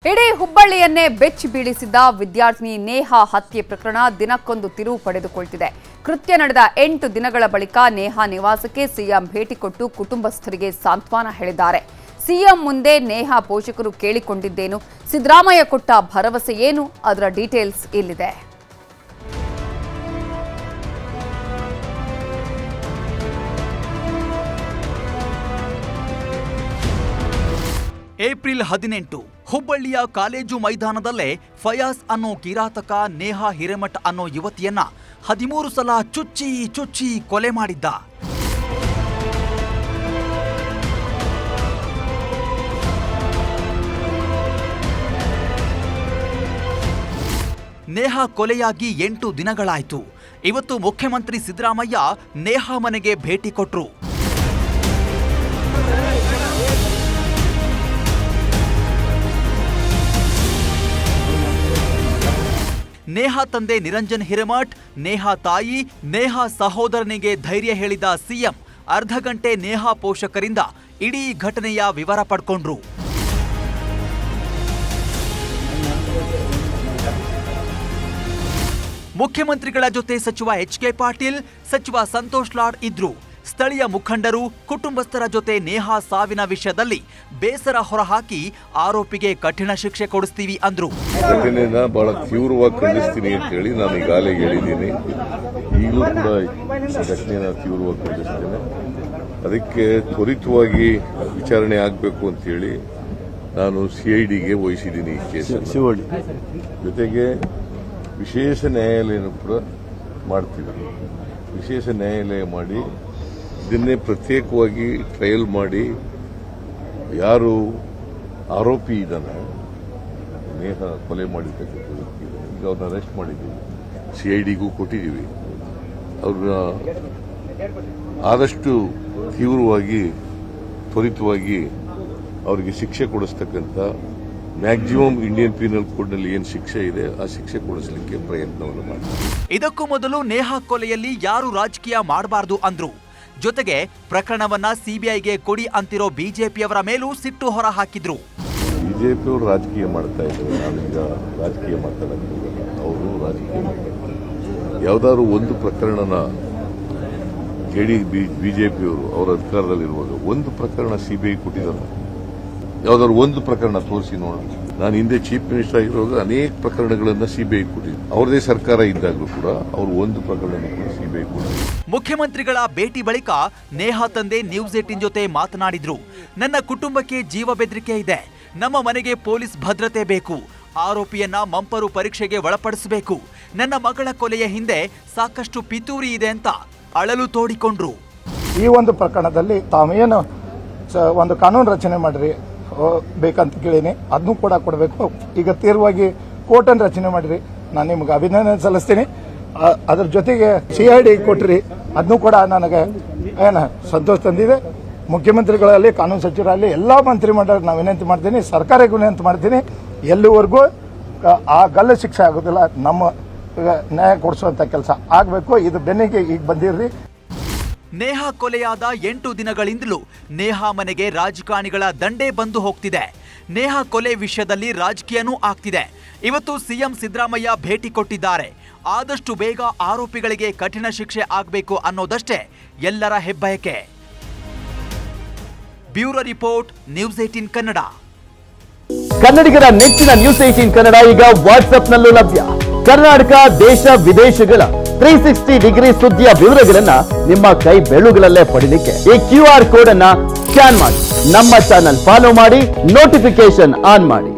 ಇಡೀ ಹುಬ್ಬಳ್ಳಿಯನ್ನೇ ಬೆಚ್ಚಿ ಬೀಳಿಸಿದ್ದ ವಿದ್ಯಾರ್ಥಿನಿ ನೇಹಾ ಹತ್ಯೆ ಪ್ರಕರಣ ದಿನಕ್ಕೊಂದು ತಿರುವು ಪಡೆದುಕೊಳ್ಳುತ್ತಿದೆ. ಕೃತ್ಯ ನಡೆದ 8 ದಿನಗಳ ಬಳಿಕ ನೇಹಾ ನಿವಾಸಕ್ಕೆ ಸಿಎಂ ಭೇಟಿ ಕೊಟ್ಟು ಕುಟುಂಬಸ್ಥರಿಗೆ ಸಾಂತ್ವನ ಹೇಳಿದ್ದಾರೆ. ಸಿಎಂ ಮುಂದೆ ನೇಹಾ ಪೋಷಕರು ಕೇಳಿಕೊಂಡಿದ್ದೇನು, ಸಿದ್ದರಾಮಯ್ಯ ಕೊಟ್ಟ ಭರವಸೆ ಏನು, ಅದರ ಡೀಟೇಲ್ಸ್ ಇಲ್ಲಿದೆ. ಏಪ್ರಿಲ್ 18 ಹುಬ್ಬಳ್ಳಿಯ ಕಾಲೇಜು ಮೈದಾನದಲ್ಲೇ ಫಯಾಜ್ ಅನ್ನೋ ಕಿರಾತಕ ನೇಹಾ ಹಿರೇಮಠ್ ಅನ್ನೋ ಯುವತಿಯನ್ನ 13 ಸಲ ಚುಚ್ಚಿ ಕೊಲೆ ಮಾಡಿದ್ದ. ನೇಹಾ ಕೊಲೆಯಾಗಿ 8 ದಿನಗಳಾಯಿತು. ಇವತ್ತು ಮುಖ್ಯಮಂತ್ರಿ ಸಿದ್ದರಾಮಯ್ಯ ನೇಹಾ ಮನೆಗೆ ಭೇಟಿ ಕೊಟ್ರು. ನೇಹಾ ತಂದೆ ನಿರಂಜನ್ ಹಿರೇಮಠ್, ನೇಹಾ ತಾಯಿ, ನೇಹಾ ಸಹೋದರನಿಗೆ ಧೈರ್ಯ ಹೇಳಿದ ಸಿಎಂ ಅರ್ಧ ಗಂಟೆ ನೇಹಾ ಪೋಷಕರಿಂದ ಇಡೀ ಘಟನೆಯ ವಿವರ ಪಡ್ಕೊಂಡ್ರು. ಮುಖ್ಯಮಂತ್ರಿಗಳ ಜೊತೆ ಸಚಿವ ಎಚ್.ಕೆ. ಪಾಟೀಲ್, ಸಚಿವ ಸಂತೋಷ್ ಲಾಡ್ ಇದ್ರು. ಸ್ಥಳೀಯ ಮುಖಂಡರು, ಕುಟುಂಬಸ್ಥರ ಜೊತೆ ನೇಹಾ ಸಾವಿನ ವಿಷಯದಲ್ಲಿ ಬೇಸರ ಹೊರಹಾಕಿ ಆರೋಪಿಗೆ ಕಠಿಣ ಶಿಕ್ಷೆ ಕೊಡಿಸ್ತೀವಿ ಅಂದ್ರು. ಘಟನೆಯನ್ನ ಬಹಳ ತೀವ್ರವಾಗಿ ಖಂಡಿಸ್ತೀನಿ ಅಂತ ಹೇಳಿ ನಾನು ಈಗಾಗಲೇ ಹೇಳಿದ್ದೀನಿ. ಈಗಲೂ ಕೂಡ ಘಟನೆಯನ್ನ ತೀವ್ರವಾಗಿ ಖಂಡಿಸ್ತೇನೆ. ಅದಕ್ಕೆ ತ್ವರಿತವಾಗಿ ವಿಚಾರಣೆ ಆಗಬೇಕು ಅಂತ ಹೇಳಿ ನಾನು ಸಿಐಡಿಗೆ ವಹಿಸಿದ್ದೀನಿ ಈ ಕೇಸನ್ನು. ಜೊತೆಗೆ ವಿಶೇಷ ನ್ಯಾಯಾಲಯನೂ ಕೂಡ ಮಾಡ್ತೀವಿ. ವಿಶೇಷ ನ್ಯಾಯಾಲಯ ಮಾಡಿ ಇದನ್ನೇ ಪ್ರತ್ಯೇಕವಾಗಿ ಟ್ರಯಲ್ ಮಾಡಿ ಯಾರು ಆರೋಪಿ ಇದ್ದಾನೆ, ನೇಹಾ ಕೊಲೆ ಮಾಡಿರ್ತಕ್ಕಂಥ ಈಗ ಅವ್ರನ್ನ ಅರೆಸ್ಟ್ ಮಾಡಿದ್ದೀವಿ, ಸಿಐಡಿಗೂ ಕೊಟ್ಟಿದ್ದೀವಿ. ಅವ್ರನ್ನ ಆದಷ್ಟು ತೀವ್ರವಾಗಿ ತ್ವರಿತವಾಗಿ ಅವರಿಗೆ ಶಿಕ್ಷೆ ಕೊಡಿಸ್ತಕ್ಕಂಥ ಮ್ಯಾಕ್ಸಿಮಮ್ ಇಂಡಿಯನ್ ಪೀನಲ್ ಕೋಡ್ನಲ್ಲಿ ಏನು ಶಿಕ್ಷೆ ಇದೆ ಆ ಶಿಕ್ಷೆ ಕೊಡಿಸಲಿಕ್ಕೆ ಪ್ರಯತ್ನವನ್ನು ಮಾಡ್ತೀವಿ. ಇದಕ್ಕೂ ಮೊದಲು ನೇಹಾ ಕೊಲೆಯಲ್ಲಿ ಯಾರು ರಾಜಕೀಯ ಮಾಡಬಾರದು ಅಂದ್ರು. ಜೊತೆಗೆ ಪ್ರಕರಣವನ್ನ ಸಿಬಿಐಗೆ ಕೊಡಿ ಅಂತಿರೋ ಬಿಜೆಪಿಯವರ ಮೇಲೂ ಸಿಟ್ಟು ಹೊರ ಹಾಕಿದ್ರು. ಬಿಜೆಪಿಯವರು ರಾಜಕೀಯ ಮಾಡ್ತಾ ಇದ್ದಾರೆ, ನಾನೀಗ ರಾಜಕೀಯ ಮಾತಾಡೋದು, ಅವರು ರಾಜಕೀಯ ಮಾಡ್ತಾರೆ. ಯಾವ್ದಾದ್ರು ಒಂದು ಪ್ರಕರಣನ ಬಿಜೆಪಿಯವರು ಅವರ ಅಧಿಕಾರದಲ್ಲಿರುವಾಗ ಒಂದು ಪ್ರಕರಣ ಸಿಬಿಐ ಕೊಟ್ಟಿದ್ದಾರೆ. ಯಾವ್ದಾದ್ರು ಒಂದು ಪ್ರಕರಣ ತೋರಿಸಿ ನೋಡೋಣ. ನಾನು ಹಿಂದೆ ಚೀಫ್ ಮಿನಿಸ್ಟರ್ ಆಗಿರುವಾಗ ಅನೇಕ ಪ್ರಕರಣಗಳನ್ನು ಸಿಬಿಐ ಕೊಟ್ಟಿದ್ದೆ. ಅವರದೇ ಸರ್ಕಾರ ಇದ್ದಾಗಲೂ ಕೂಡ ಅವರು ಒಂದು ಪ್ರಕರಣ ಸಿಬಿಐ ಕೊಟ್ಟಿದ್ರು. ಮುಖ್ಯಮಂತ್ರಿಗಳ ಭೇಟಿ ಬಳಿಕ ನೇಹಾ ತಂದೆ ನ್ಯೂಸ್ 18 ಜೊತೆ ಮಾತನಾಡಿದ್ರು. ನನ್ನ ಕುಟುಂಬಕ್ಕೆ ಜೀವ ಬೆದರಿಕೆ ಇದೆ, ನಮ್ಮ ಮನೆಗೆ ಪೊಲೀಸ್ ಭದ್ರತೆ ಬೇಕು, ಆರೋಪಿಯನ್ನ ಮಂಪರು ಪರೀಕ್ಷೆಗೆ ಒಳಪಡಿಸಬೇಕು, ನನ್ನ ಮಗಳ ಕೊಲೆಯ ಹಿಂದೆ ಸಾಕಷ್ಟು ಪಿತೂರಿ ಇದೆ ಅಂತ ಅಳಲು ತೋಡಿಕೊಂಡ್ರು. ಈ ಒಂದು ಪ್ರಕರಣದಲ್ಲಿ ತಾವೇನು ಒಂದು ಕಾನೂನು ರಚನೆ ಮಾಡ್ರಿ ಬೇಕಂತ ಕೇಳಿನಿ, ಅದನ್ನು ಕೂಡ ಕೊಡಬೇಕು. ಈಗ ತೀವ್ರವಾಗಿ ಕೋರ್ಟ್ ಅನ್ನು ರಚನೆ ಮಾಡಿರಿ, ನಾನು ನಿಮ್ಗೆ ಅಭಿನಂದನೆ ಸಲ್ಲಿಸ್ತೀನಿ. ಅದ್ರ ಜೊತೆಗೆ ಸಿಐಡಿ ಕೊಟ್ರಿ, ಅದನ್ನು ಕೂಡ ನನಗೆ ಸಂತೋಷ ತಂದಿದೆ. ಮುಖ್ಯಮಂತ್ರಿಗಳಲ್ಲಿ, ಕಾನೂನು ಸಚಿವರಲ್ಲಿ, ಎಲ್ಲಾ ಮಂತ್ರಿಮಂಡಲ ನಾವು ವಿನಂತಿ ಮಾಡ್ತೀನಿ, ಸರ್ಕಾರಕ್ಕೆ ವಿನಂತಿ ಮಾಡ್ತೀನಿ, ಎಲ್ಲಿವರೆಗೂ ಆ ಗಲ್ಲ ಶಿಕ್ಷೆ ಆಗೋದಿಲ್ಲ, ನಮ್ಮ ನ್ಯಾಯ ಕೊಡಿಸುವಂತ ಕೆಲಸ ಆಗಬೇಕು. ಇದು ಬೆನ್ನಿಗೆ ಈಗ ಬಂದಿರ್ರಿ. ನೇಹಾ ಕೊಲೆಯಾದ 8 ದಿನಗಳಿಂದಲೂ ನೇಹಾ ಮನೆಗೆ ರಾಜಕಾರಣಿಗಳ ದಂಡೇ ಬಂದು ಹೋಗ್ತಿದೆ. ನೇಹಾ ಕೊಲೆ ವಿಷಯದಲ್ಲಿ ರಾಜಕೀಯನೂ ಆಗ್ತಿದೆ. ಇವತ್ತು ಸಿಎಂ ಸಿದ್ದರಾಮಯ್ಯ ಭೇಟಿ ಕೊಟ್ಟಿದ್ದಾರೆ. ಆದಷ್ಟು ಬೇಗ ಆರೋಪಿಗಳಿಗೆ ಕಠಿಣ ಶಿಕ್ಷೆ ಆಗಬೇಕು ಅನ್ನೋದಷ್ಟೇ ಎಲ್ಲರ ಹೆಬ್ಬಯಕೆ. Bureau report, news 18 Kannada. ಕನ್ನಡಿಗರ ನೆಚ್ಚಿನ ನ್ಯೂಸ್ 18 ಕನ್ನಡ ಈಗ ವಾಟ್ಸ್ಆಪ್ನಲ್ಲೂ ಲಭ್ಯ. ಕರ್ನಾಟಕ, ದೇಶ ವಿದೇಶಗಳ 360 ಡಿಗ್ರಿ ಸುದ್ದಿಯ ವಿವರಗಳನ್ನ ನಿಮ್ಮ ಕೈ ಬೆರಳುಗಳಲ್ಲೇ ಪಡಿಲಿಕ್ಕೆ ಈ QR ಕೋಡ್ ಅನ್ನ ಸ್ಕ್ಯಾನ್ ಮಾಡಿ, ನಮ್ಮ ಚಾನಲ್ ಫಾಲೋ ಮಾಡಿ, ನೋಟಿಫಿಕೇಶನ್ ಆನ್ ಮಾಡಿ.